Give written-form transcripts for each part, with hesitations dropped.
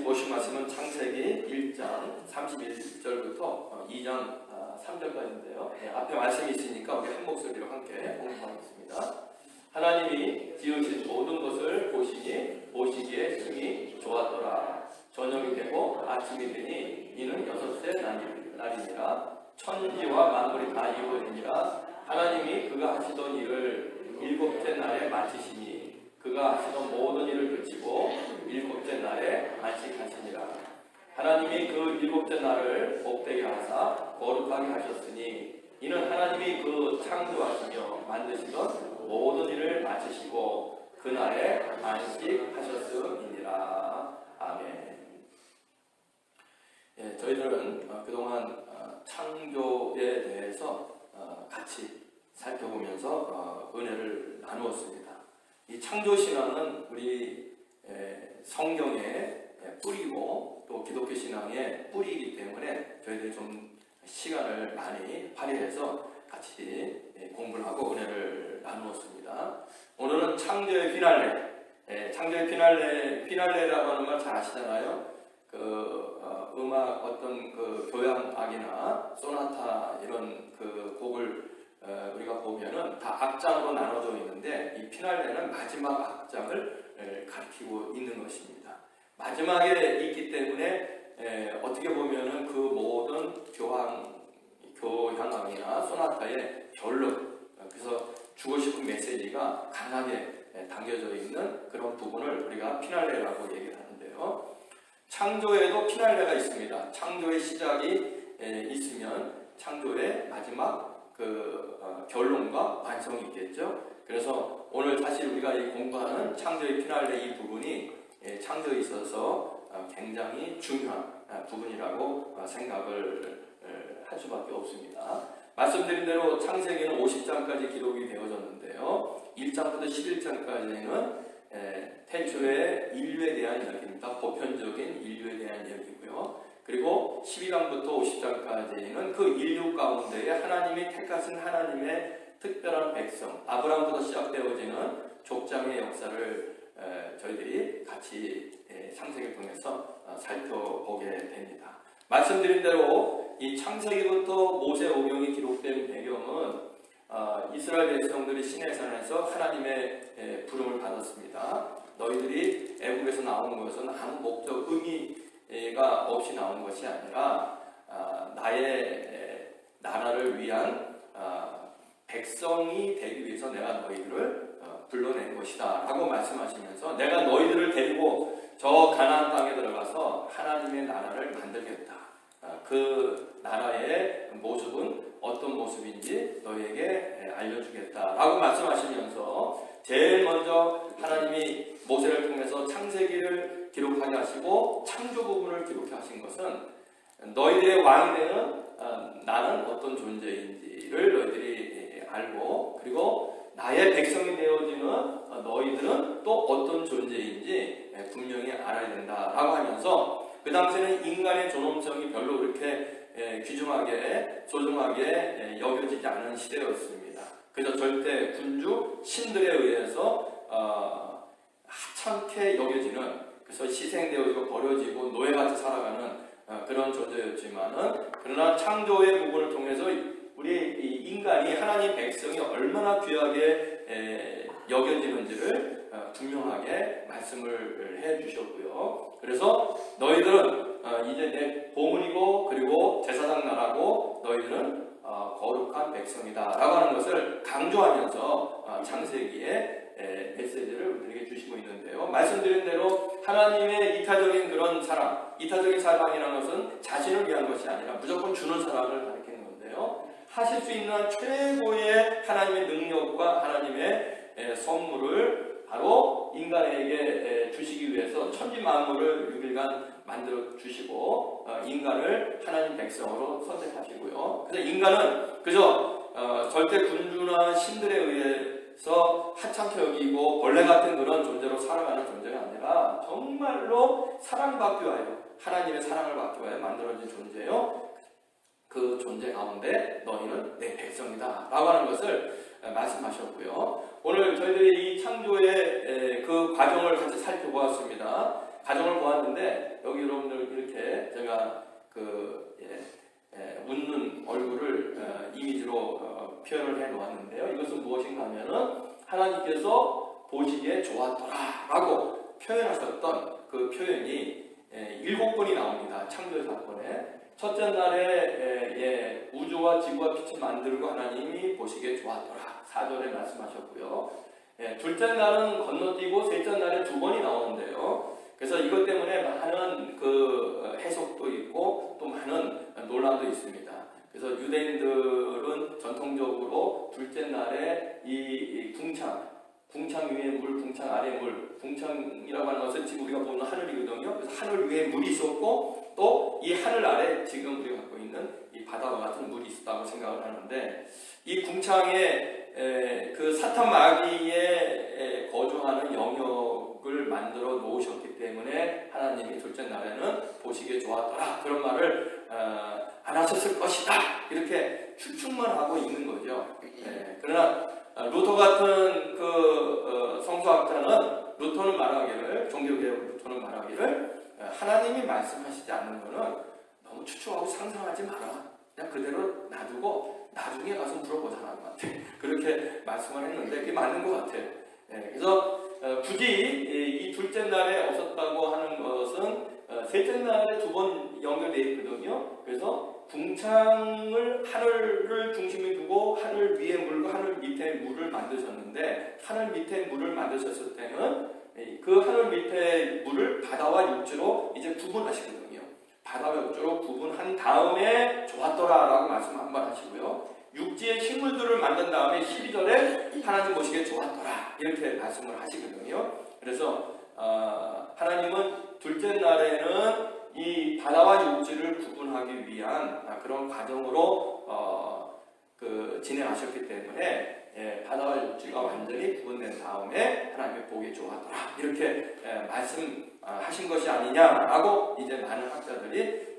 같이 보신 말씀은 창세기 1장 31절부터 2장 3절까지인데요. 앞에 말씀이 있으니까 우리 한 목소리로 함께 공부하겠습니다. 하나님이 지으신 모든 것을 보시기에 심히 좋았더라. 저녁이 되고 아침이 되니 이는 여섯째 날이니라. 천지와 만물이 다 이루어지니라. 하나님이 그가 하시던 일을 일곱째 날에 마치시니 그가 하시던 모든 일을 그치고 일곱째 날에 안식하시니라. 하나님이 그 일곱째 날을 복되게 하사 거룩하게 하셨으니 이는 하나님이 그 창조하시며 만드시던 모든 일을 마치시고 그 날에 안식하셨음이니라. 아멘. 저희들은 그동안 창조에 대해서 같이 살펴보면서 은혜를 나누었습니다. 이 창조신앙은 우리 성경의 뿌리고 또 기독교 신앙의 뿌리이기 때문에 저희들이 좀 시간을 많이 할애해서 같이 공부를 하고 은혜를 나누었습니다. 오늘은 창조의 피날레, 창조의 피날레라고 하는 말 잘 아시잖아요. 음악 어떤 교향악이나 소나타 이런 곡을 우리가 보면은 다 악장으로 나눠져 있는데 이 피날레는 마지막 악장을 가리키고 있는 것입니다. 마지막에 있기 때문에 어떻게 보면은 그 모든 교향악이나 소나타의 결론, 그래서 주고 싶은 메시지가 강하게 담겨져 있는 그런 부분을 우리가 피날레라고 얘기를 하는데요. 창조에도 피날레가 있습니다. 창조의 시작이 있으면 창조의 마지막 결론과 완성이 있겠죠. 그래서 오늘 사실 우리가 공부하는 창조의 피날레 이 부분이 창조에 있어서 굉장히 중요한 부분이라고 생각을 할 수밖에 없습니다. 말씀드린 대로 창세기는 50장까지 기록이 되어졌는데요. 1장부터 11장까지는 태초의 인류에 대한 이야기입니다. 보편적인 인류에 대한 이야기고요. 그리고 12장부터 50장까지는 그 인류 가운데에 하나님이 택하신 하나님의 특별한 백성, 아브라함부터 시작되어지는 족장의 역사를 저희들이 같이 창세기를 통해서 살펴보게 됩니다. 말씀드린 대로 이 창세기부터 모세 오경이 기록된 배경은 이스라엘 백성들이 시내산에서 하나님의 부름을 받았습니다. 너희들이 애국에서 나오는 것은 아무 목적, 의미가 없이 나온 것이 아니라 나의 나라를 위한 백성이 되기 위해서 내가 너희들을 불러낸 것이다 라고 말씀하시면서 내가 너희들을 데리고 저 가나안 땅에 들어가서 하나님의 나라를 만들겠다. 그 나라의 모습은 어떤 모습인지 너희에게 알려주겠다 라고 말씀하시면서 제일 먼저 하나님이 모세를 통해서 창세기를 기록하게 하시고 창조 부분을 기록하게 하신 것은 너희들의 왕이 되는 나는 어떤 존재인지를 너희들이 알고 그리고 나의 백성이 되어지는 너희들은 또 어떤 존재인지 분명히 알아야 된다라고 하면서 그 당시에는 인간의 존엄성이 별로 그렇게 귀중하게 소중하게 여겨지지 않은 시대였습니다. 그래서 절대 군주 신들에 의해서 하찮게 여겨지는, 그래서 희생되어지고 버려지고 노예같이 살아가는 그런 존재였지만은 그러나 창조의 부분을 통해서 우리 인간이 하나님 백성이 얼마나 귀하게 여겨지는지를 분명하게 말씀을 해주셨고요. 그래서 너희들은 이제 내 보물이고 그리고 제사장 나라고 너희들은 거룩한 백성이다 라고 하는 것을 강조하면서 창세기의 메시지를 우리에게 주시고 있는데요. 말씀드린 대로 하나님의 이타적인 그런 사랑, 이타적인 사랑이라는 것은 자신을 위한 것이 아니라 무조건 주는 사랑을 가리키는 건데요. 하실 수 있는 최고의 하나님의 능력과 하나님의 선물을 바로 인간에게 주시기 위해서 천지 만물을 6일간 만들어 주시고 인간을 하나님 백성으로 선택하시고요. 그래서 인간은 그저 절대 군주나 신들에 의해서 하찮게 여기고 벌레 같은 그런 존재로 살아가는 존재가 아니라 정말로 사랑받기 위하여, 하나님의 사랑을 받기 위하여 만들어진 존재요. 그 존재 가운데 너희는 내 백성이다 라고 하는 것을 말씀하셨고요. 오늘 저희들이 이 창조의 그 과정을 같이 살펴보았습니다. 과정을 보았는데 여기 보신다면은 하나님께서 보시기에 좋았더라라고 표현하셨던 그 표현이 7번이 나옵니다. 창조 사건에. 첫째 날에 우주와 지구와 빛을 만들고 하나님이 보시기에 좋았더라 4절에 말씀하셨고요. 둘째 날은 건너뛰고 셋째 날에 2번이 나오는데요. 그래서 이것 때문에 많은 그 해석도 있고 또 많은 논란도 있습니다. 그래서 유대인들은 전통적으로 둘째 날에 이 궁창 위에 물, 궁창 아래 물, 궁창이라고 하는 것은 지금 우리가 보는 하늘이거든요. 그래서 하늘 위에 물이 있었고 또 이 하늘 아래 지금 우리가 갖고 있는 이 바다와 같은 물이 있었다고 생각을 하는데, 이 궁창에 그 사탄 마귀에 거주하는 영역을 만들어 놓으셨기 때문에 하나님이 둘째 날에는 보시기에 좋았더라 그런 말을 안 하셨을 것이다 이렇게 추측만 하고 있는 거죠. 그러나 루터 같은 그 성서학자는 루터는 말하기를, 종교개혁 루터는 말하기를 하나님이 말씀하시지 않는 것은 너무 추측하고 상상하지 마라. 그냥 그대로 놔두고 나중에 가서 물어보자 하나님한테. 그렇게 말씀을 했는데 그게 맞는 것 같아요. 그래서 굳이 이 둘째 날에 없었다고 하는 것은 셋째 날에 2번 연결되어 있거든요. 그래서 궁창을 하늘을 중심에 두고 하늘 위에 물과 하늘 밑에 물을 만드셨는데, 하늘 밑에 물을 만드셨을 때는 그 하늘 밑에 물을 바다와 육지로 이제 구분하시거든요. 바다와 육지로 구분한 다음에 좋았더라라고 말씀 한번 하시고요. 육지의 식물들을 만든 다음에 12절에 하나님 보시기에 좋았더라 이렇게 말씀을 하시거든요. 그래서 하나님은 둘째 날에는 이 바다와 육지를 구분하기 위한 그런 과정으로 진행하셨기 때문에 바다와 육지가 완전히 구분된 다음에 하나님의 보기에 좋았더라 이렇게 말씀하신 것이 아니냐라고 이제 많은 학자들이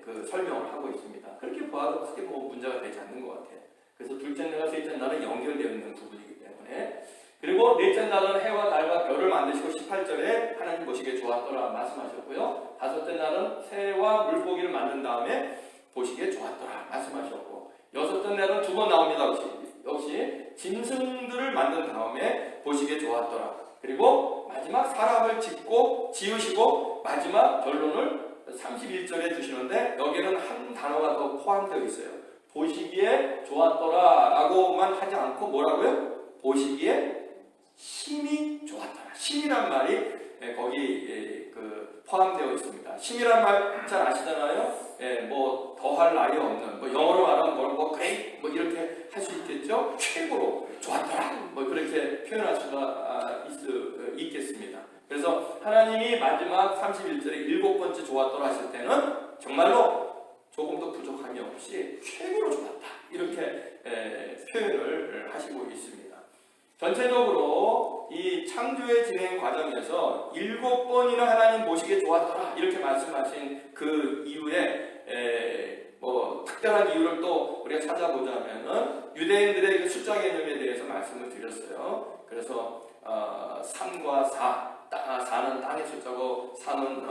그 설명을 하고 있습니다. 그렇게 보아도 크게 뭐 문제가 되지 않는 것 같아요. 그래서 둘째 날과 셋째 날은 연결되어 있는 부분이기 때문에, 그리고 넷째 날은 해와 달과 별을 만드시고 18절에 하나님 보시기에 좋았더라 말씀하셨고요. 다섯째 날은 새와 물고기를 만든 다음에 보시기에 좋았더라 말씀하셨고, 여섯째 날은 2번 나옵니다. 역시 짐승들을 만든 다음에 보시기에 좋았더라. 그리고 마지막 사람을 짓고 지으시고 마지막 결론을 31절에 주시는데 여기에는 한 단어가 더 포함되어 있어요. 보시기에 좋았더라 라고만 하지 않고 뭐라고요? 보시기에 심히 좋았더라. 심이란 말이 거기 포함되어 있습니다. 심이란 말 잘 아시잖아요. 뭐 더할 나위 없는, 뭐 영어로 말하면 뭐 great 뭐 이렇게 할 수 있겠죠. 최고로 좋았더라 뭐 그렇게 표현할 수가 있겠습니다. 그래서 하나님이 마지막 31절에 7번째 좋았더라 하실 때는 정말로 조금도 부족함이 없이 최고로 좋았다 이렇게 표현을 하시고 있습니다. 전체적으로 이 창조의 진행 과정에서 7번이나 하나님 보시기에 좋았더라 이렇게 말씀하신 그 이후에 뭐 특별한 이유를 또 우리가 찾아보자면은 유대인들의 그 숫자 개념에 대해서 말씀을 드렸어요. 그래서 3과 4는 땅의 숫자고 3은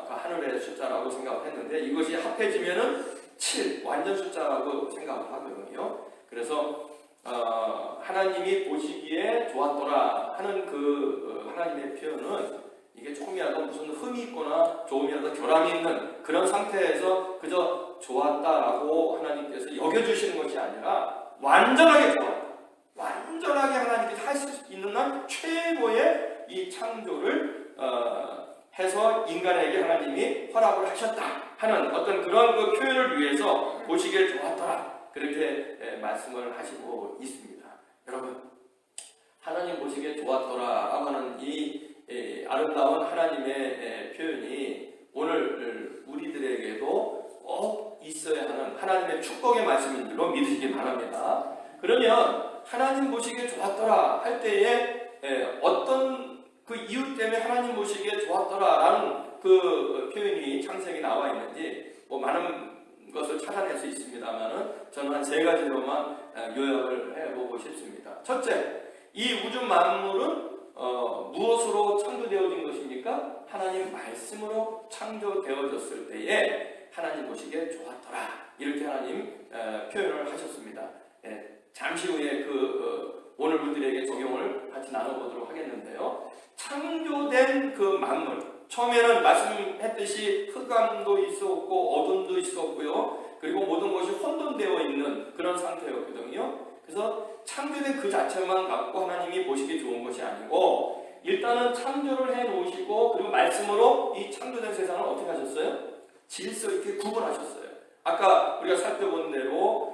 하늘의 숫자라고 생각을 했는데, 이것이 합해지면은 7 완전 숫자라고 생각을 하거든요. 그래서 하나님이 보시기에 좋았더라 하는 그 하나님의 표현은 이게 조금이라도 무슨 흠이 있거나 조금이라도 결함이 있는 그런 상태에서 그저 좋았다라고 하나님께서 여겨주시는 것이 아니라 완전하게 좋았다, 완전하게 하나님께서 할 수 있는 한 최고의 이 창조를 해서 인간에게 하나님이 허락을 하셨다 하는 어떤 그런 그 표현을 위해서 보시기에 좋았더라 그렇게 말씀을 하시고 있습니다. 여러분, 하나님 보시기에 좋았더라라고 하는 이 아름다운 하나님의 표현이 오늘 우리들에게도 꼭 있어야 하는 하나님의 축복의 말씀인 줄로 믿으시기 바랍니다. 그러면 하나님 보시기에 좋았더라 할 때에 어떤 그 이유 때문에 하나님 보시기에 좋았더라라는 그 표현이 창세기에 나와 있는지 뭐 많은 것을 찾아낼 수 있습니다만은 저는 한 3가지로만 요약을 해보고 싶습니다. 첫째, 이 우주 만물은 무엇으로 창조되어진 것입니까? 하나님 말씀으로 창조되어졌을 때에 하나님 보시기에 좋았더라 이렇게 하나님 표현을 하셨습니다. 잠시 후에 그 오늘 우리들에게 적용을 같이 나눠보도록 하겠는데요. 창조된 그 만물, 처음에는 말씀했듯이 흑암도 있었고 어둠도 있었고요. 그리고 모든 것이 혼돈되어 있는 그런 상태였거든요. 그래서 창조된 그 자체만 갖고 하나님이 보시기 좋은 것이 아니고 일단은 창조를 해놓으시고 그리고 말씀으로 이 창조된 세상을 어떻게 하셨어요? 질서 있게 구분하셨어요. 아까 우리가 살펴본 대로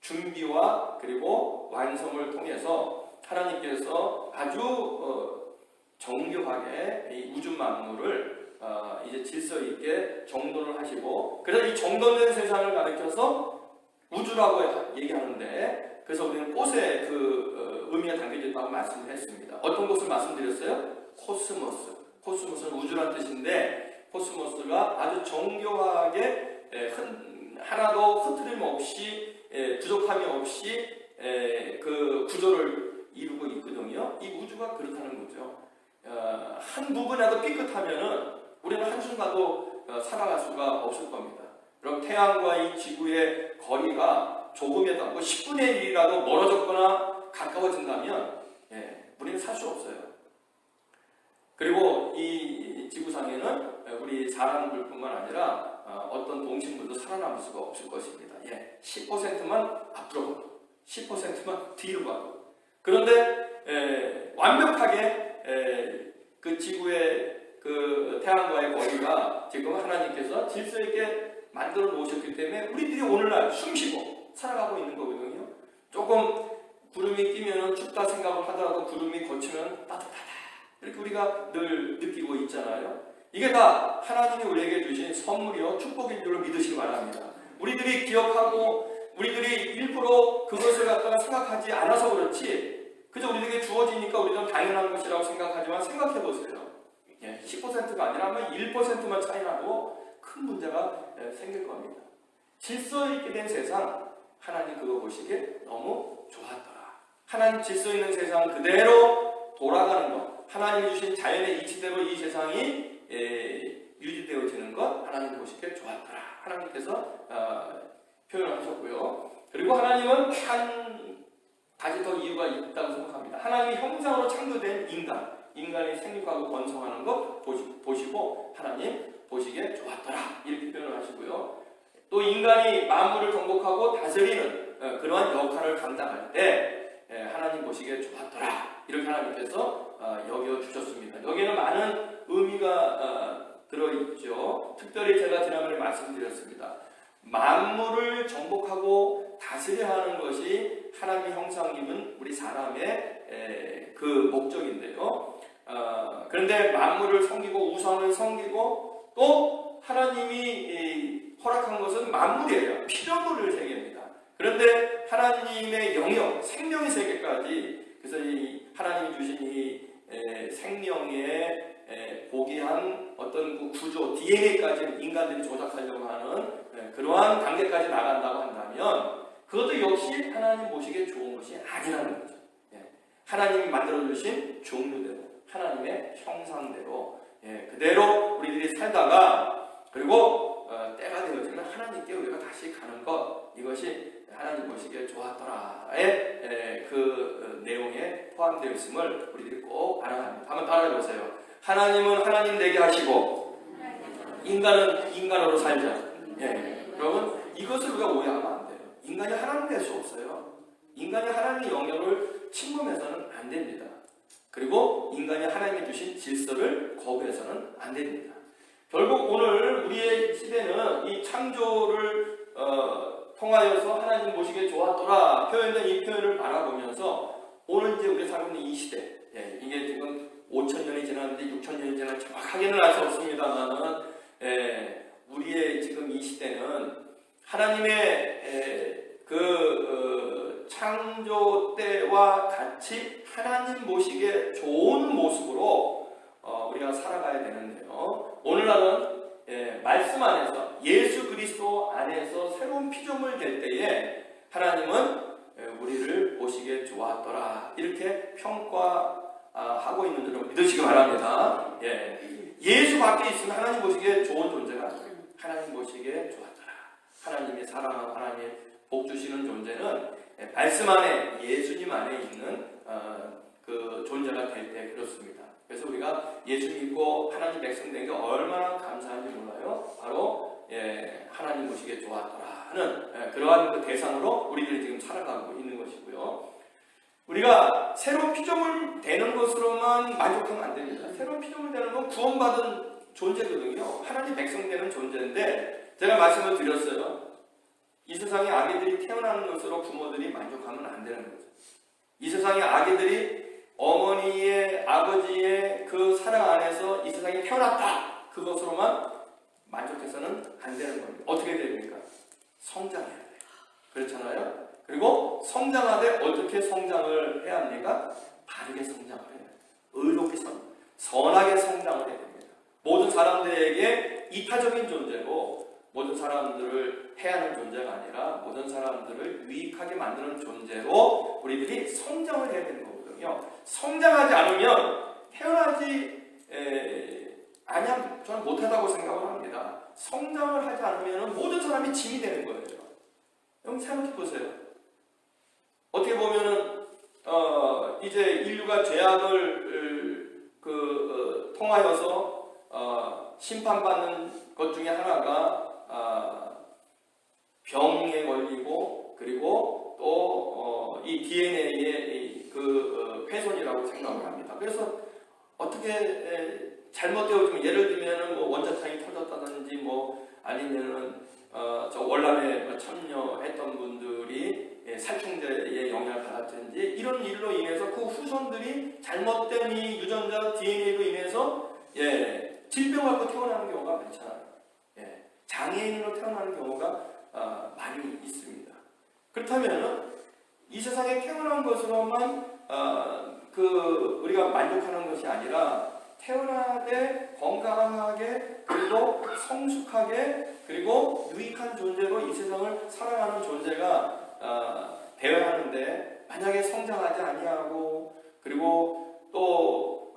준비와 그리고 완성을 통해서 하나님께서 아주 정교하게 이 우주 만물을 이제 질서 있게 정돈을 하시고, 그래서 이 정돈된 세상을 가리켜서 우주라고 얘기하는데, 그래서 우리는 꽃의 그 의미가 담겨져 있다고 말씀을 했습니다. 어떤 것을 말씀드렸어요? 코스모스. 코스모스는 우주란 뜻인데, 코스모스가 아주 정교하게 하나도 흐트림 없이 부족함이 없이 그 구조를 이루고 있거든요. 이 우주가 그렇다는 거죠. 한 부분이라도 삐끗하면은 우리는 한순간도 살아갈 수가 없을 겁니다. 그럼 태양과 이 지구의 거리가 조금이라도 10분의 1이라도 멀어졌거나 가까워진다면 우리는 살 수 없어요. 그리고 이 지구상에는 우리 사람들뿐만 아니라 어떤 동식물도 살아남을 수가 없을 것입니다. 10%만 앞으로 가고 10%만 뒤로 가고. 그런데 완벽하게 그 지구의 그 태양과의 거리가 지금 하나님께서 질서 있게 만들어 놓으셨기 때문에 우리들이 오늘날 숨쉬고 살아가고 있는 거거든요. 조금 구름이 끼면 춥다 생각을 하더라도 구름이 거치면 따뜻하다, 이렇게 우리가 늘 느끼고 있잖아요. 이게 다 하나님이 우리에게 주신 선물이요 축복인 줄로 믿으시기 바랍니다. 우리들이 기억하고 우리들이 일부러 그것을 갖다가 생각하지 않아서 그렇지, 그저 우리에게 주어지니까 우리는 당연한 것이라고 생각하지만 생각해 보세요. 10%가 아니라 1%만 차이 나도 큰 문제가 생길 겁니다. 질서 있게 된 세상, 하나님 그거 보시기에 너무 좋았더라. 하나님 질서 있는 세상 그대로 돌아가는 것, 하나님이 주신 자연의 이치대로 이 세상이 유지되어지는 것, 하나님 보시기에 좋았더라. 하나님께서 표현을 하셨고요. 그리고 하나님은 한 가지 더 이유가 있다고 생각합니다. 하나님의 형상으로 창조된 인간이 생육하고 번성하는 것 보시고 하나님 보시기에 좋았더라, 이렇게 표현을 하시고요. 또 인간이 만물을 정복하고 다스리는 그러한 역할을 감당할 때 하나님 보시기에 좋았더라, 이렇게 하나님께서 여겨주셨습니다. 여기에는 많은 의미가 들어있죠. 특별히 제가 지난번에 말씀드렸습니다. 만물을 정복하고 다스려야 하는 것이 하나님의 형상 입은 우리 사람의 그 목적인데요. 그런데 만물을 섬기고 우상을 섬기고 또 하나님이 허락한 것은 만물이에요. 피조물의 세계입니다. 그런데 하나님의 영역, 생명의 세계까지, 그래서 이 하나님이 주신 이 생명의 고귀한 어떤 그 구조, DNA까지 인간들이 조작하려고 하는 그러한 단계까지 나간다고 한다면 그것도 역시 하나님 보시기에 좋은 것이 아니라는 거죠. 하나님이 만들어주신 종류대로, 하나님의 형상대로 그대로 우리들이 살다가 그리고 때가 되어지면 하나님께 우리가 다시 가는 것, 이것이 하나님 보시기에 좋았더라의 그 내용에 포함되어 있음을 우리들이 꼭 알아야 합니다. 한번 따라해보세요. 하나님은 하나님 되게 하시고 인간은 인간으로 살자. 여러분, 이것을 우리가 오해하면 안 돼요. 인간이 하나님 될 수 없어요. 인간이 하나님의 영역을 침범해서는 안 됩니다. 그리고 인간이 하나님이 주신 질서를 거부해서는 안 됩니다. 결국 오늘 우리의 시대는 이 창조를 통하여서 하나님 보시기에 좋았더라 표현된 이 표현을 바라보면서 오늘 이제 우리가 살고 있는 이 시대, 이게 지금 5,000년이 지났는데 6,000년이 지났는지 정확하게는 알 수 없습니다만은 우리의 지금 이 시대는 하나님의 창조 때와 같이 하나님 보시기에 좋은 모습으로 우리가 살아가야 되는데요. 오늘날은 말씀 안에서, 예수 그리스도 안에서 새로운 피조물 될 때에 하나님은 우리를 보시기에 좋았더라, 이렇게 평가하고 있는 줄 믿으시기 바랍니다. 예수 밖에 있으면 하나님 보시기에 좋은 존재가 아니에요. 하나님 보시기에 좋았더라. 하나님의 사랑하고 하나님의 복 주시는 존재는 말씀 안에 예수님 안에 있는 그 존재가 될 때 그렇습니다. 그래서 우리가 예수 믿고 하나님 백성 된 게 얼마나 감사한지 몰라요. 바로 하나님 보시기에 좋았더라 하는 그러한 그 대상으로 우리들이 지금 살아가고 있는 것이고요. 우리가 새로운 피조물 되는 것으로만 만족하면 안 됩니다. 새로운 피조물 되는 건 구원받은 존재거든요. 하나님 백성 되는 존재인데 제가 말씀을 드렸어요. 이 세상에 아기들이 태어나는 것으로 부모들이 만족하면 안 되는 거죠. 이 세상에 아기들이 어머니의 아버지의 그 사랑 안에서 이 세상에 태어났다 그것으로만 만족해서는 안 되는 겁니다. 어떻게 됩니까? 성장해야 돼요. 그렇잖아요. 그리고 성장하되 어떻게 성장을 해야 합니까? 바르게 성장을 해야 돼요. 의롭게 선하게 성장을 해야 됩니다. 모든 사람들에게 이타적인 존재로 모든 사람들을 해하는 존재가 아니라 모든 사람들을 유익하게 만드는 존재로 우리들이 성장을 해야 되는 거거든요. 성장하지 않으면 태어나지 아니면 저는 못하다고 생각을 합니다. 성장을 하지 않으면 모든 사람이 짐이 되는 거예요. 여러분 생각해 보세요. 어떻게 보면은 이제 인류가 죄악을 통하여서 심판받는 것 중에 하나가 병에 걸리고 그리고 또 이 DNA의 그 훼손이라고 생각을 합니다. 그래서 어떻게 잘못되어지면 예를 들면은 뭐 원자탄이 터졌다든지 뭐 아니면은 저 월남에 참여했던 분들이 살충제의 영향을 받았든지 이런 일로 인해서 그 후손들이 잘못된 이 유전자 DNA로 인해서 질병을 갖고 태어나는 경우가 많잖아요. 장애인으로 태어나는 경우가 많이 있습니다. 그렇다면 이 세상에 태어난 것으로만 우리가 만족하는 것이 아니라 태어나되 건강하게 그리고 성숙하게 그리고 유익한 존재로 이 세상을 살아가는 존재가 되어야 하는데 만약에 성장하지 아니하고 그리고 또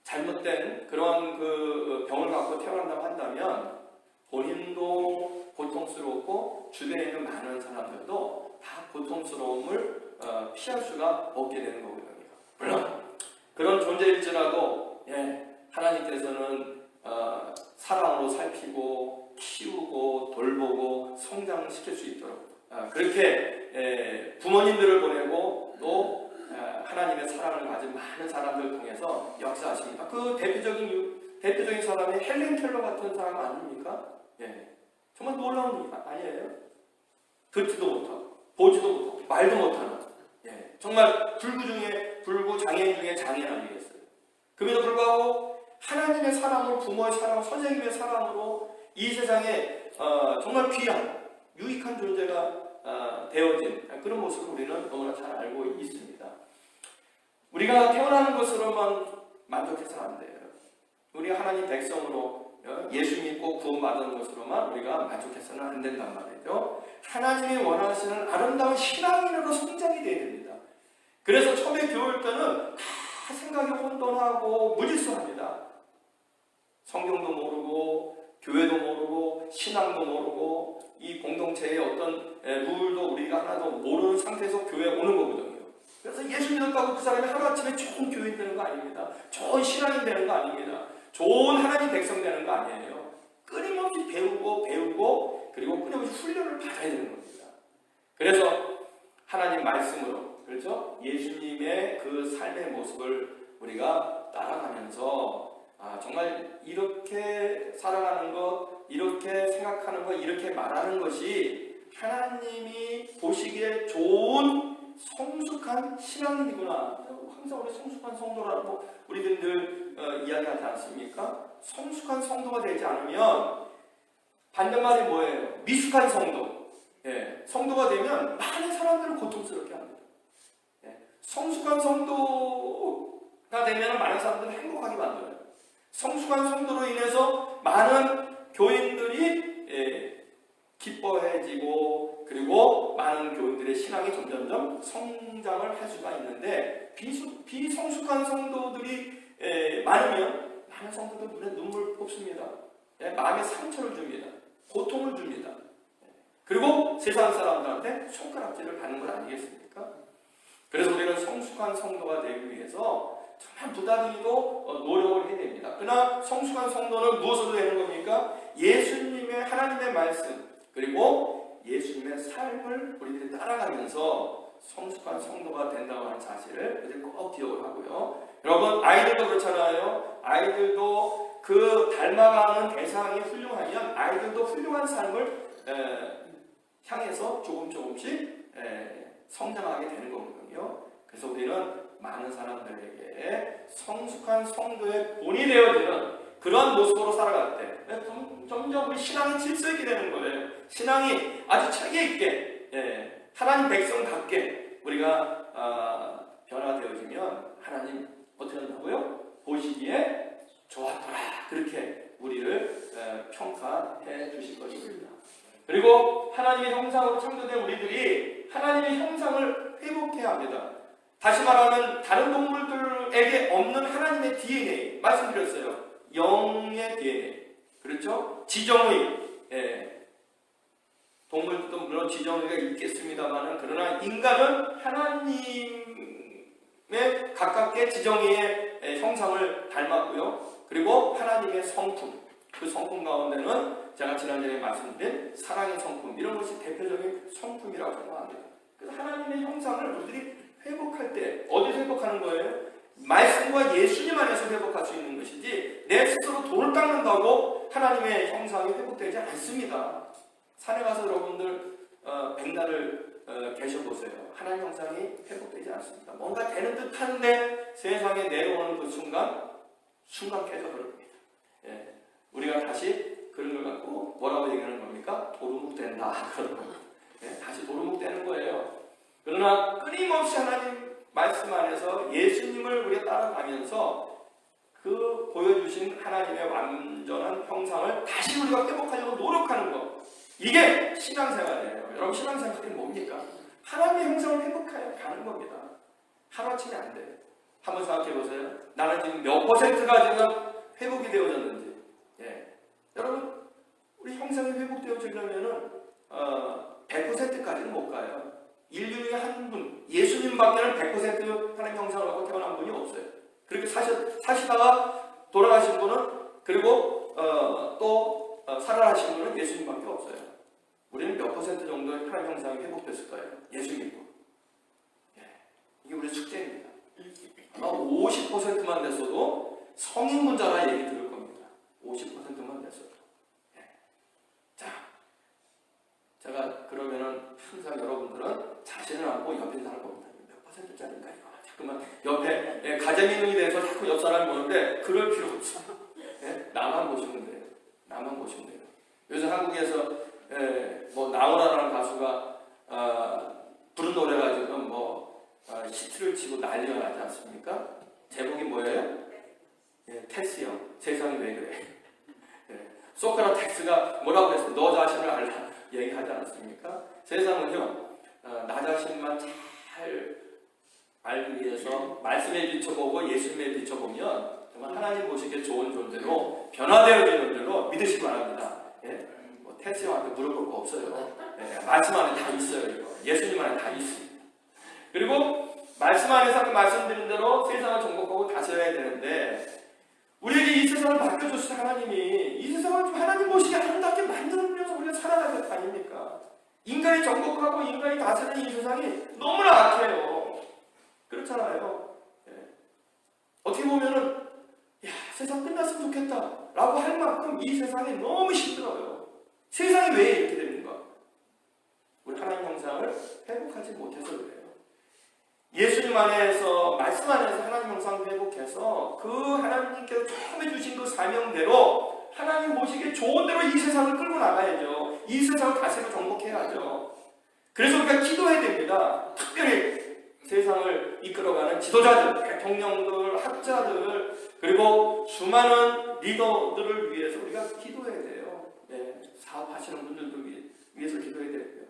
잘못된 그러한 그 병을 갖고 태어난다고 한다면 본인도 고통스럽고 주변에 있는 많은 사람들도 다 고통스러움을 피할 수가 없게 되는 거거든요. 물론 그런 존재일지라도 하나님께서는 사랑으로 살피고 키우고 돌보고 성장시킬 수 있도록 그렇게 부모님들을 보내고 또 하나님의 사랑을 가진 많은 사람들을 통해서 역사하십니다. 그 대표적인 사람이 헬렌 켈러 같은 사람 아닙니까? 정말 놀라운 일 아니에요? 듣지도 못하고 보지도 못하고 말도 못하는 정말 불구 장애인 중에 장애인 아니겠어요? 그럼에도 불구하고 하나님의 사랑으로 부모의 사랑, 선생님의 사랑으로 이 세상에 정말 귀한 유익한 존재가 되어진 그런 모습을 우리는 너무나 잘 알고 있습니다. 우리가 태어나는 것으로만 만족해서는 안 돼요. 우리 하나님 백성으로 예수 믿고 구원받은 것으로만 우리가 만족해서는 안 된단 말이죠. 하나님이 원하시는 아름다운 신앙인으로 성장이 되어야 됩니다. 그래서 처음에 교회 올 때는 다 생각이 혼돈하고 무질서합니다. 성경도 모르고 교회도 모르고 신앙도 모르고 이 공동체의 어떤 룰도 우리가 하나도 모르는 상태에서 교회에 오는 거거든요. 그래서 예수 믿었다고 그 사람이 하루아침에 좋은 교인 되는 거 아닙니다. 좋은 신앙인 되는 거 아닙니다. 좋은 하나님 백성 되는 거 아니에요. 끊임없이 배우고 그리고 끊임없이 훈련을 받아야 되는 겁니다. 그래서 하나님 말씀으로 그렇죠? 예수님의 그 삶의 모습을 우리가 따라가면서 정말 이렇게 살아가는 것, 이렇게 생각하는 것, 이렇게 말하는 것이 하나님이 보시기에 좋은 성숙한 신앙인이구나. 항상 우리 성숙한 성도라고 우리들 늘 이야기하지 않습니까? 성숙한 성도가 되지 않으면 반대말이 뭐예요? 미숙한 성도. 성도가 되면 많은 사람들을 고통스럽게 합니다. 성숙한 성도가 되면 많은 사람들을 행복하게 만들어요. 성숙한 성도로 인해서 많은 교인들이 기뻐해지고 그리고 많은 교인들의 신앙이 점점점 성장을 할 수가 있는데 비성숙한 성도들이 많으면 많은 성도들 눈에 눈물 뽑습니다. 마음에 상처를 줍니다. 고통을 줍니다. 그리고 세상 사람들한테 손가락질을 받는 것 아니겠습니까? 그래서 우리는 성숙한 성도가 되기 위해서 정말 부단히도 노력을 해야 됩니다. 그러나 성숙한 성도는 무엇으로 되는 겁니까? 예수님의 하나님의 말씀 그리고 예수님의 삶을 우리들이 따라가면서 성숙한 성도가 된다고 하는 사실을 우리들 꼭 기억을 하고요. 여러분 아이들도 그렇잖아요. 아이들도 그 닮아가는 대상이 훌륭하면 아이들도 훌륭한 삶을 향해서 조금씩 성장하게 되는 거거든요. 그래서 우리는 많은 사람들에게 성숙한 성도의 본이 되어지는 그런 모습으로 살아갈 때 점점 우리 신앙이 질서 있게 되는 거예요. 신앙이 아주 체계 있게 하나님 백성답게 우리가 변화되어지면 하나님 어떻게 한다고요? 보시기에 좋았더라. 그렇게 우리를 평가해 주실 것입니다. 그리고 하나님의 형상으로 창조된 우리들이 하나님의 형상을 회복해야 합니다. 다시 말하면 다른 동물들에게 없는 하나님의 DNA 말씀드렸어요. 영의 DNA 그렇죠? 지정의 동물도 물론 지정의가 있겠습니다만 그러나 인간은 하나님의 가깝게 지정의의 형상을 닮았고요. 그리고 하나님의 성품 그 성품 가운데는 제가 지난주에 말씀드린 사랑의 성품 이런 것이 대표적인 성품이라고 생각합니다. 그래서 하나님의 형상을 우리들이 회복할 때 어디서 회복하는 거예요? 말씀과 예수님 안에서 회복할 수 있는 것이지 내 스스로 돌을 닦는다고 하나님의 형상이 회복되지 않습니다. 산에 가서 여러분들 백날을 계셔보세요. 하나님 형상이 회복되지 않습니다. 뭔가 되는 듯한데 세상에 내려오는 그 순간 깨져버립니다. 우리가 다시 그런 걸 갖고 뭐라고 얘기하는 겁니까? 도루묵된다. 그런 겁니다. 다시 도루묵되는 거예요. 그러나 끊임없이 하나님 말씀 안에서 예수님을 우리가 따라가면서 그 보여주신 하나님의 완전한 형상을 다시 우리가 회복하려고 노력하는 것. 이게 신앙생활이에요. 여러분 신앙생활이 뭡니까? 하나님의 형상을 회복해 가는 겁니다. 하루아침에 안 돼요. 한번 생각해 보세요. 나는 지금 몇 퍼센트가 지금 회복이 되어졌는지. 여러분 우리 형상이 회복되어지려면은 100%까지는 못 가요. 인류 중에 한 분, 예수님밖에는 100% 하나님 형상을 갖고 태어난 분이 없어요. 그렇게 사시다가 돌아가신 분은 그리고 또 살아나신 분은 예수님밖에 없어요. 우리는 몇 퍼센트 정도의 하나님 형상이 회복됐을 거예요. 예수 믿고. 이게 우리 숙제입니다. 아마 50%만 됐어도 성인군자라 얘기 들을 겁니다. 50%만 됐어도. 자, 제가 그러면은 항상 여러분들은 자신을 안고 옆에 사는 겁니다. 몇 퍼센트짜리인가 이거. 자꾸만 옆에 가재미능이 돼서 자꾸 옆 사람을 보는데 그럴 필요 없어. 나만 보시면 돼요. 나만 보시면 돼요. 요새 한국에서 뭐 나훈아라는 가수가 부른 노래가 지금 히트를 치고 난리가 나지 않습니까? 제목이 뭐예요? 텍스 형, 세상이 왜 그래? 소크라테스가 뭐라고 했어요? 너 자신을 알라 얘기하지 않았습니까? 세상은요, 나 자신만 잘 알기 위해서 말씀에 비춰보고 예수님에 비춰보면 정말 하나님 보시기에 좋은 존재로 변화되어지는 줄로 믿으시기 바랍니다. 뭐 텍스 형한테 물어볼 거 없어요. 말씀 안에 다 있어요. 이거. 예수님 안에 다 있습니다. 그리고 말씀 안에서 아까 말씀드린 대로 세상을 정복하고 다스려야 되는데 우리에게 이 세상을 맡겨주신 하나님이 이 세상을 좀 하나님 보시기에 아름답게 만들면서 우리가 살아가야 될 거 아닙니까? 인간이 정복하고 인간이 다스리는 이 세상이 너무나 악해요. 그렇잖아요. 어떻게 보면은 야 세상 끝났으면 좋겠다 라고 할 만큼 이 세상이 너무 힘들어요. 세상이 왜 이렇게 됩니까? 우리 하나님 형상을 회복하지 못해서 그래요. 예수님 안에서 말씀 안에서 하나님 형상을 회복해서 그 하나님께서 처음에 주신 그 사명대로 하나님 보시기에 좋은 대로 이 세상을 끌고 나가야죠. 이 세상을 다스리고 정복해야죠. 그래서 우리가 기도해야 됩니다. 특별히 세상을 이끌어가는 지도자들, 대통령들, 학자들 그리고 수많은 리더들을 위해서 우리가 기도해야 돼요. 사업하시는 분들을 위해서 기도해야 되고요.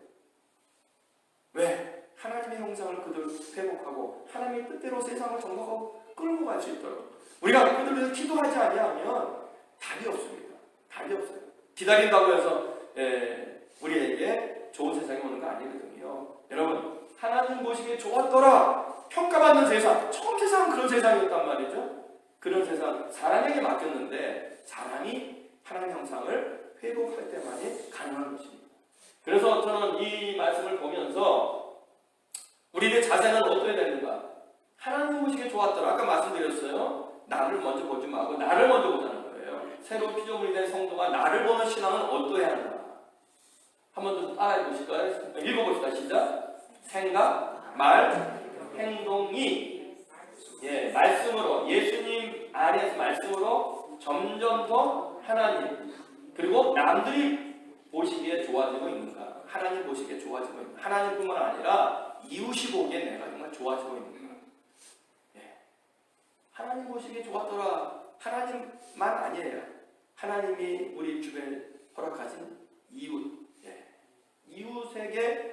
왜? 하나님의 형상을 그들 회복하고 하나님의 뜻대로 세상을 정복하고 끌고 갈 수 있도록 우리가 그들을 위해서 기도하지 아니하면 답이 없습니다. 답이 없어요. 기다린다고 해서 우리에게 좋은 세상이 오는 거 아니거든요. 여러분, 하나님 보시기에 좋았더라 평가받는 세상, 처음 세상은 그런 세상이었단 말이죠. 그런 세상, 사람에게 맡겼는데 사람이 하나님 형상을 회복할 때만이 가능한 것입니다. 그래서 저는 이 말씀을 보면서 우리의 자세는 어떻게 되는가? 하나님 보시기에 좋았더라. 아까 말씀드렸어요. 나를 먼저 보지 말고 나를 먼저 보자는 거예요. 새로운 피조물이 된 성도가 나를 보는 신앙은 어떠해야 하는가? 한번 더 따라해 보실까요? 읽어봅시다. 시작. 생각, 말, 행동이 말씀으로, 예수님 안에서 말씀으로 점점 더 하나님, 그리고 남들이 보시기에 좋아지고 있는가? 하나님 보시기에 좋아지고 있는가? 하나님뿐만 아니라 이웃이 보기에 내가 정말 좋아지고 있는가? 하나님 보시기에 좋았더라. 하나님만 아니에요. 하나님이 우리 주변에 허락하신 이웃, 이웃에게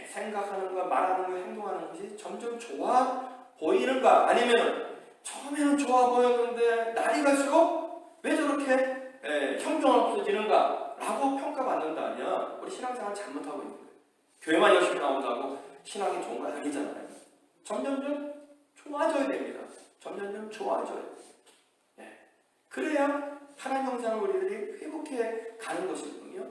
생각하는 것, 말하는 것, 행동하는 것이 점점 좋아 보이는가? 아니면 처음에는 좋아 보였는데 날이 갈수록 왜 저렇게 형편없어지는가? 라고 평가받는다면 우리 신앙생활 잘못하고 있는 거예요. 교회만 열심히 나온다고 신앙이 좋은 건 아니잖아요. 점점점 좋아져야 됩니다. 점점점 좋아져요. 그래야 하나님 형상을 우리들이 회복해 가는 것이거든요.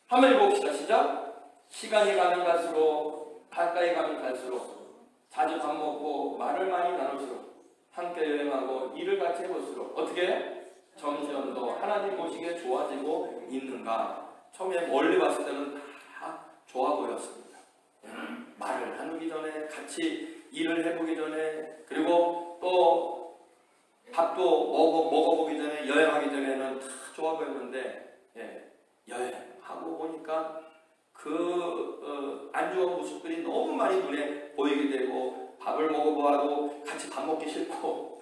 한번 읽어봅시다. 시작. 시간이 가면 갈수록, 가까이 가면 갈수록, 자주 밥 먹고 말을 많이 나눌수록, 함께 여행하고 일을 같이 해볼수록 어떻게 점점 더 하나님 보시기에 좋아지고 있는가? 처음에 멀리 봤을 때는 다 좋아 보였습니다. 말을 나누기 전에, 같이 일을 해보기 전에, 그리고 또 밥도 먹어보기 전에, 여행하기 전에는 다 좋아 보였는데 여행하고 보니까 안 좋은 모습들이 너무 많이 눈에 보이게 되고, 밥을 먹어보아도 같이 밥 먹기 싫고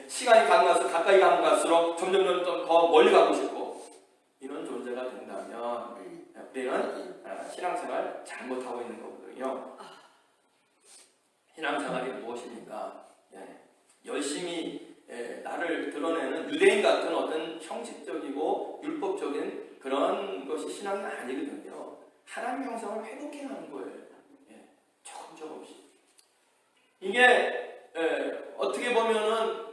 시간이 가까이 가는 갈수록 점점 더 멀리 가고 싶고, 이런 존재가 된다면 우리는 신앙생활 잘못하고 있는 거거든요. 신앙생활이 무엇입니까? 열심히 나를 드러내는 유대인 같은 어떤 형식적이고 율법적인 그런 것이 신앙이 아니거든요. 하나님 형상을 회복해 가는 거예요. 조금씩. 이게 어떻게 보면은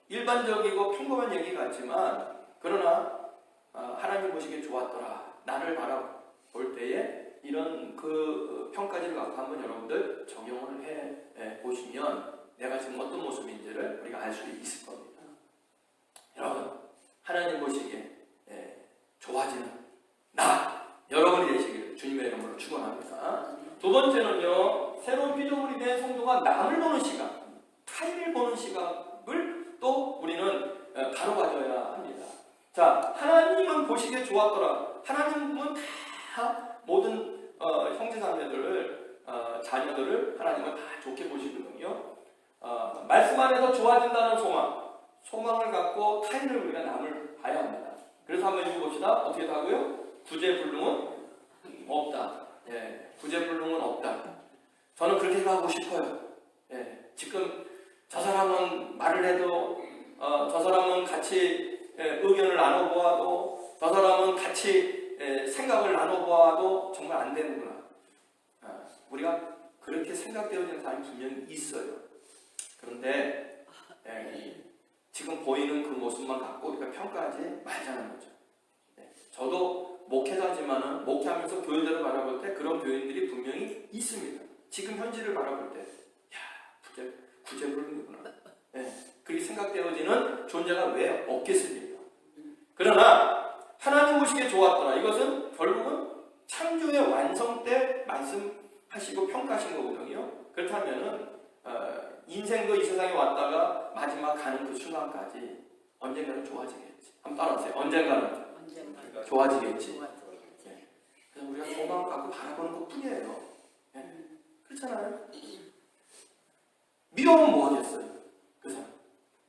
일반적이고 평범한 얘기 같지만, 그러나 하나님 보시기에 좋았더라. 나를 바라볼 때에 이런 그 평가지를 갖고 한번 여러분들 적용을 해 보시면 내가 지금 어떤 모습인지를 우리가 알 수 있을 겁니다. 여러분, 하나님 보시기에 좋아지는 나 여러분이 되시기를 주님의 이름으로 축원합니다. 두 번째는요, 새로운 피조물이 된 성도가 남을 보는 시각, 타인을 보는 시각을 또 우리는 바로 가져야 합니다. 자, 하나님은 보시기에 좋았더라. 하나님은 다 모든 형제자매들을, 자녀들을 하나님은 다 좋게 보시거든요. 말씀 안에서 좋아진다는 소망을 갖고 타인을 우리가 남을 봐야 합니다. 그래서 한번 읽어봅시다. 어떻게 하고요? 구제불능은 없다. 구제불능은 없다. 저는 그렇게 하고 싶어요. 지금 저 사람은 말을 해도, 저 사람은 같이 의견을 나눠보아도, 저 사람은 같이 생각을 나눠보아도 정말 안 되는구나. 우리가 그렇게 생각되어지는 사람이 분명히 있어요. 그런데 지금 보이는 그 모습만 갖고 우리가 평가하지 말자는 거죠. 저도 목회자지만은 목회하면서 교회들을 바라볼 때 그런 교인들이 분명히 있습니다. 지금 현실을 바라볼 때, 구제불능이구나. 그렇게 생각되어지는 존재가 왜 없겠습니까? 그러나 하나님 보시기에 좋았더라. 이것은 결국은 창조의 완성 때 말씀하시고 평가하신 거거든요. 그렇다면은 인생도 이 세상에 왔다가 마지막 가는 그 순간까지 언젠가는 좋아지겠지. 한번 따라하세요. 언젠가는 좋아지겠지. 그래서 우리가 소망을 갖고 바라보는 것 뿐이에요. 그렇잖아요. 미워하면 뭐 하겠어요?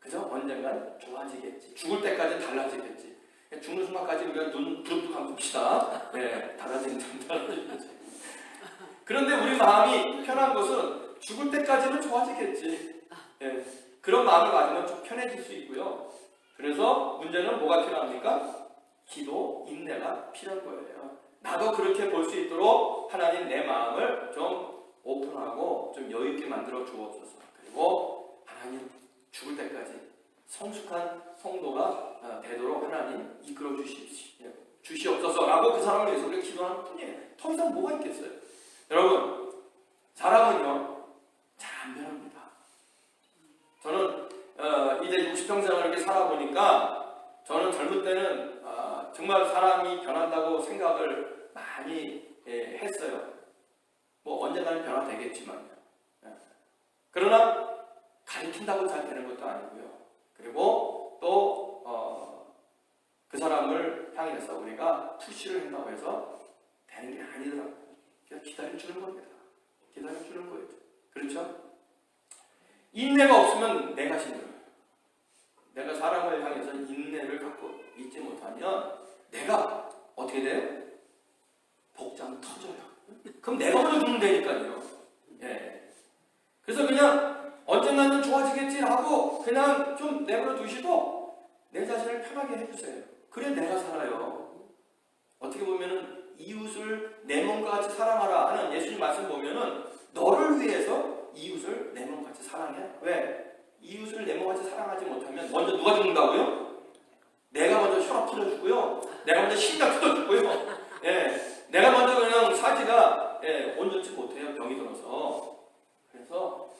그죠? 언젠가는 좋아지겠지. 죽을 때까지 달라지겠지. 죽는 순간까지 우리가 눈 부릅뜨고 감읍시다. 달라지겠지. 그런데 우리 마음이 편한 것은 죽을 때까지는 좋아지겠지. 그런 마음을 가지면 좀 편해질 수 있고요. 그래서 문제는 뭐가 필요합니까? 기도, 인내가 필요한 거예요. 나도 그렇게 볼 수 있도록 하나님 내 마음을 좀 오픈하고 좀 여유 있게 만들어 주옵소서. 그리고 하나님 죽을 때까지 성숙한 성도가 되도록 하나님 이끌어 주시옵소서라고 그 사람을 위해서 우리가 기도하는 뿐이에요. 더 이상 뭐가 있겠어요? 여러분, 사람은요 잘 안 변합니다. 저는 이제 60평생을 이렇게 살아보니까 저는 젊을 때는 정말 사람이 변한다고 생각을 많이 했어요. 뭐 언젠가는 변화되겠지만요. 그러나 가르친다고 잘 되는 것도 아니고요. 그리고 또 그 사람을 향해서 우리가 푸시를 한다고 해서 되는 게 아니더라고요. 그냥 기다려주는 겁니다. 기다려주는 거예요. 그렇죠? 인내가 없으면 내가 힘들어요. 내가 사람을 향해서 인내를 갖고 있지 못하면 내가 어떻게 돼요? 복장 터져요. 그럼 내가 먼저 죽으면 되니까요. 예. 그래서 그냥 언젠가는 좋아지겠지라고 그냥 좀 내버려 두시고 내 자신을 편하게 해주세요. 그래 내가 살아요. 어떻게 보면은 이웃을 내 몸과 같이 사랑하라 하는 예수님 말씀 보면은 너를 위해서 이웃을 내 몸과 같이 사랑해. 왜? 이웃을 내 몸과 같이 사랑하지 못하면 먼저 누가 죽는다고요? 내가 먼저 혈압 틀어주고요. 내가 먼저 심장 틀어주고요. 예. 내가 먼저 그냥 사지가 온전치 못해요. 병이 들어서. 그래서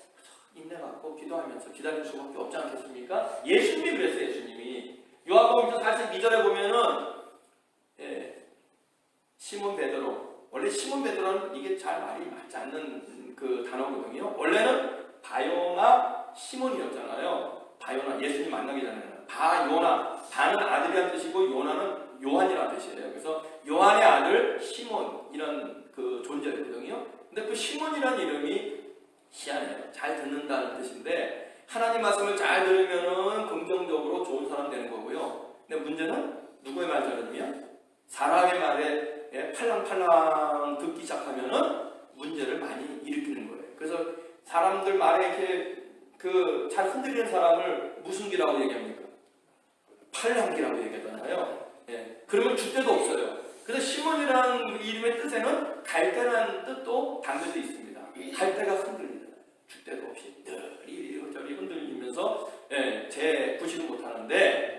인내 갖고 기도하면서 기다릴 수밖에 없지 않겠습니까? 예수님이 그랬어요. 예수님이 요한복음 42절에 보면은 시몬 베드로, 원래 시몬 베드로는 이게 잘 말이 맞지 않는 그 단어거든요. 원래는 바요나 시몬이었잖아요. 바요나, 예수님 만나기 전에는 바요나, 바는 아들이라는 뜻이고 요나는 요한이라는 뜻이에요. 그래서 요한의 아들 시몬 이런 그 존재였거든요. 근데 그 시몬이라는 이름이 희한해요. 잘 듣는다는 뜻인데 하나님 말씀을 잘 들으면은 긍정적으로 좋은 사람 되는 거고요. 근데 문제는 누구의 말 들으면 사람의 말에 팔랑팔랑 듣기 시작하면은 문제를 많이 일으키는 거예요. 그래서 사람들 말에 이렇게 그 잘 흔들리는 사람을 무슨 기라고 얘기합니까? 팔랑기라고 얘기하잖아요. 그러면 줏대도 없어요. 그래서 시몬이라는 이름의 뜻에는 갈대라는 뜻도 담겨져 있습니다. 갈대가 흔들리다. 줏대도 없이 늘 이리저리 흔들리면서 제 구실을 못하는데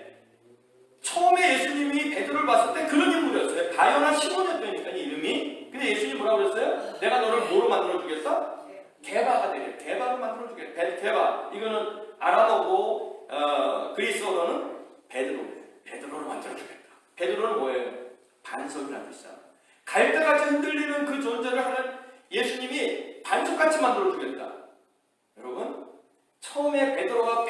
처음에 예수님이 베드로를 봤을 때 그런 인물이었어요. 바요나 시몬이었다니까 이름이. 근데 예수님이 뭐라고 그랬어요? 내가 너를 뭐로 만들어주겠다? 게바가 되게. 게바로 만들어주겠다. 게바. 이거는 아람어고 그리스어로는 베드로예요. 베드로를 만들어주겠다. 베드로는 뭐예요? 반석이라는 뜻이잖아요. 갈대같이 흔들리는 그 존재를 하는 예수님이 반석같이 만들어주겠다. 여러분, 처음에 베드로가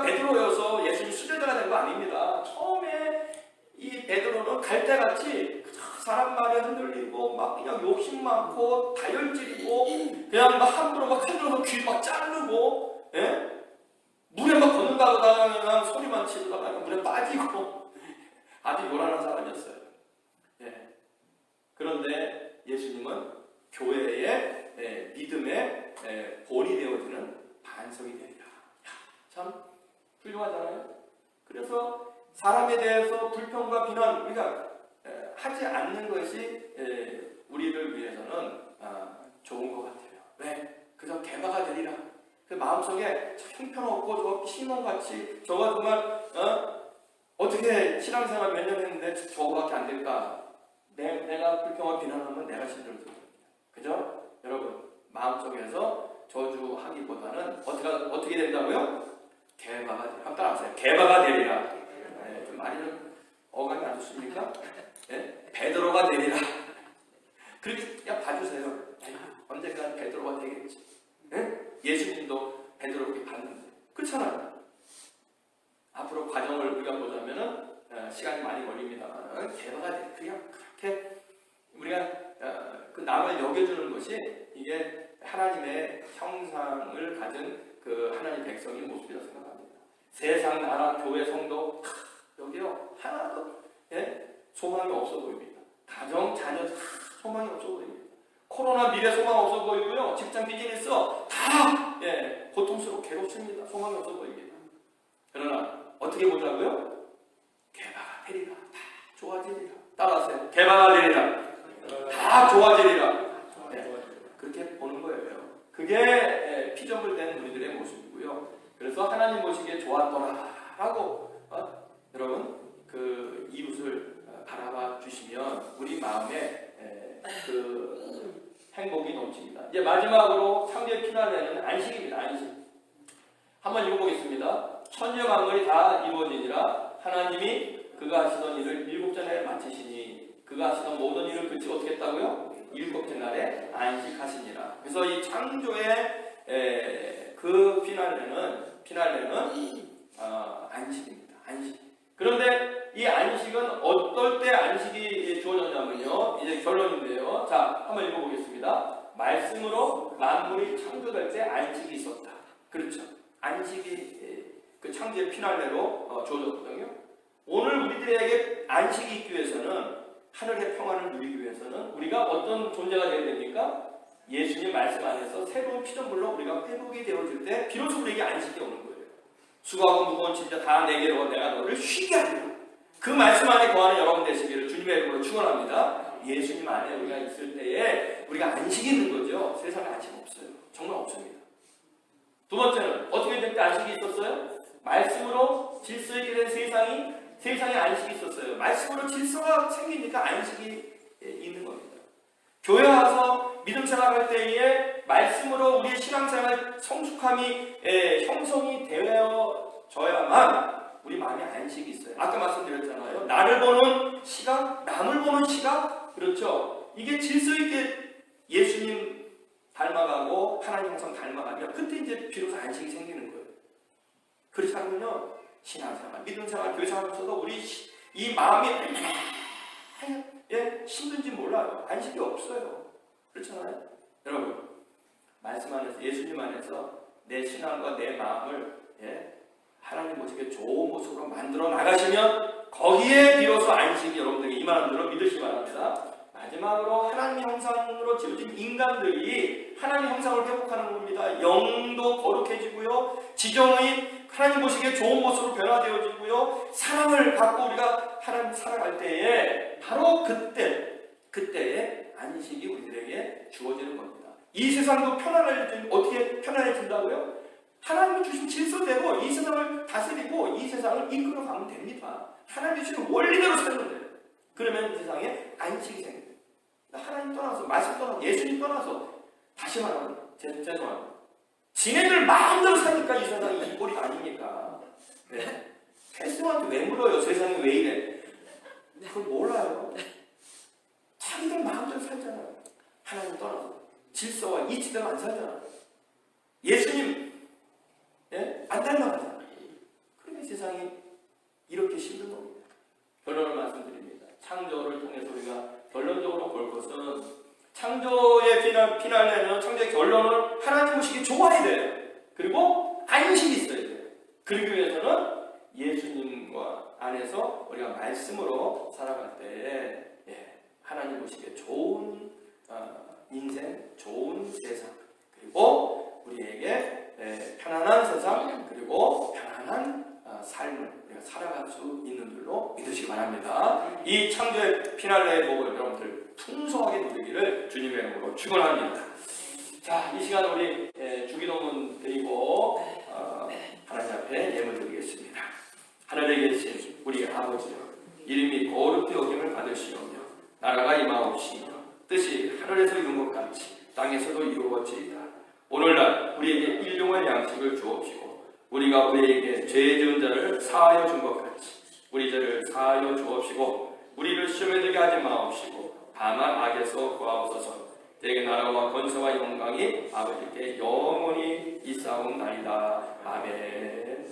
베드로여서 예수님 수제자가 된 거 아닙니다. 처음에 이 베드로는 갈대같이 사람 말에 흔들리고 막 그냥 욕심 많고 다혈질이고 그냥 막 함부로 막 흔들어서 귀 막 자르고 물에 막 걷는다고 그냥 소리만 치다가 물에 빠지고 아주 요란한 사람이었어요. 그런데 예수님은 교회의 믿음의 본이 되어지는 반석이 되리라. 참 훌륭하잖아요. 그래서 사람에 대해서 불평과 비난 우리가 하지 않는 것이 우리를 위해서는 좋은 것 같아요. 왜? 그저 개바가 되리라. 그 마음속에 형편없고 저 시몬같이 저가 정말 어떻게 신앙생활 몇 년 했는데 저거밖에 안 될까? 내가 불평과 비난하면 내가 힘들어서 그죠? 여러분 마음속에서 저주하기보다는 어떻게 된다고요? 개바가 되리라. 한번 따라하세요. 개바가 되리라. 좀 많이 좀 어감이 안 좋습니까? 베드로가 되리라. 그렇게 그냥 봐주세요. 언젠가 베드로가 되겠지. 예수님도 베드로 그렇게 봤는데 그렇잖아요. 앞으로 과정을 우리가 보자면은 시간이 많이 걸립니다만 개바가 돼. 그냥 그렇게 우리가 그 남을 여겨주는 것이 이게 하나님의 형상을 가진 그 하나님 백성의 모습이라고 생각합니다. 세상, 나라, 교회, 성도 여기요 하나도 소망이 없어 보입니다. 가정, 자녀 다 소망이 없어 보입니다. 코로나 미래 소망 없어 보이고요. 직장 비즈니스 다 고통스럽고 괴롭습니다. 소망이 없어 보입니다. 그러나 어떻게 보자고요? 개바가 되리라. 다 좋아지리라. 따라하세요. 개방가 되리라. 다 좋아지리라. 네. 그렇게 보는 거예요. 그게 피조물 된 우리들의 모습이고요. 그래서 하나님 보시기에 좋았더라라고 여러분 그 이웃을 바라봐 주시면 우리 마음에 그 행복이 넘칩니다. 이제 마지막으로 창조의 피날레는 안식입니다. 안식. 한번 읽어보겠습니다. 천지 만물이 다 이루어지니라 하나님이 그가 하시던 일을 7째 날에 마치시니 그가 하시던 모든 일을 그치 어떻게 했다고요? 7째 날에 안식하시니라. 그래서 이 창조의 그 피날레는 안식입니다. 안식. 그런데 이 안식은 어떨 때 안식이 주어졌냐면요. 이제 결론인데요. 자, 한번 읽어보겠습니다. 말씀으로 만물이 창조될 때 안식이 있었다. 그렇죠. 안식이 그 창조의 피날레로 주어졌거든요. 오늘 우리들에게 안식이 있기 위해서는 하늘의 평안을 누리기 위해서는 우리가 어떤 존재가 되어야 됩니까? 예수님 말씀 안에서 새로운 피조물로 우리가 회복이 되어질 때 비로소 우리에게 안식이 오는 거예요. 수고하고 무거운 짐자 다 내게로 내가 너를 쉬게 하리라. 그 말씀 안에 거하는 여러분 되시기를 주님의 이름으로 축원합니다. 예수님 안에 우리가 있을 때에 우리가 안식이 있는 거죠. 세상에 안식 없어요. 정말 없습니다. 두 번째는 어떻게 될 때 안식이 있었어요? 말씀으로 질서 있게 된 세상에 안식이 있었어요. 말씀으로 질서가 생기니까 안식이 있는 겁니다. 교회 와서 믿음 생활할 때에 말씀으로 우리의 신앙생활 성숙함이 형성이 되어져야만 우리 마음에 안식이 있어요. 아까 말씀드렸잖아요. 나를 보는 시각, 남을 보는 시각, 그렇죠. 이게 질서 있게 예수님 닮아가고 하나님 형상 닮아가면 그때 이제 비로소 안식이 생기는 거예요. 그렇지 않으면요, 신앙생활, 믿음생활, 교회생활에서도 우리 이 마음이 얼마나 힘든지 몰라요. 안식이 없어요. 그렇잖아요. 여러분, 말씀 안에서, 예수님 안에서 내 신앙과 내 마음을 하나님 보시기에 좋은 모습으로 만들어 나가시면 거기에 비로소 안식이 여러분들에게 임하는 줄로 믿으시기 바랍니다. 마지막으로 하나님 형상으로 지어진 인간들이 하나님 형상을 회복하는 겁니다. 영도 거룩해지고요. 지정의 하나님 보시기에 좋은 모습으로 변화되어지고요. 사랑을 받고 우리가 하나님 살아갈 때에 바로 그때에 안식이 우리들에게 주어지는 겁니다. 이 세상도 어떻게 편안해진다고요? 하나님이 주신 질서대로 이 세상을 다스리고 이 세상을 이끌어가면 됩니다. 하나님이 주신 원리대로 살면 돼요. 그러면 이 세상에 안식이 생깁니다. 하나님 떠나서, 말씀 떠나서, 예수님 떠나서 다시 말하면 죄송합니다. 지네들 마음대로 사니까 이 세상이 이 꼴이 아닙니까? 네. 패스한테 왜 물어요? 세상이 왜 이래? 그걸 몰라요. 자기들 마음대로 살잖아요. 하나님 떠나서 질서와 이치대로 안 살잖아요. 예수님 안 닮아가잖아요. 그러니까 세상이 이렇게 힘든 겁니다. 결론을 말씀드립니다. 창조를 통해서 우리가 결론적으로 볼 것은 창조의 피날레는 창조의 결론을 하나님 보시기 좋아해야 돼요. 그리고 안식이 있어야 돼요. 그러기 위해서는 예수님과 안에서 우리가 말씀으로 살아갈 때에 하나님 보시기에 좋은 인생, 좋은 세상, 그리고 우리에게 편안한 세상, 그리고 편안한 삶을 우리가 살아갈 수 있는 줄로 믿으시기 바랍니다. 이 창조의 피날레의 복을 여러분들 풍성하게 누리기를 주님의 이름으로 축원합니다. 자, 이 시간 우리 주기도문 드리고 하나님 앞에 예물 드리겠습니다. 하늘에 계신 우리 아버지여, 이름이 거룩히 여김을 받으시오며 나라가 임하옵시며 뜻이 하늘에서 이룬 것 같이 땅에서도 이루어지이다. 오늘날 우리에게 일용할 양식을 주옵시고 우리가 우리에게 죄 지은 자를 사하여 준 것 같이 우리 죄를 사하여 주옵시고 우리를 시험에 들게 하지 마옵시고 다만 악에서 구하옵소서. 내게 나라와 권세와 영광이 아버지께 영원히 있사옵나이다. 아멘.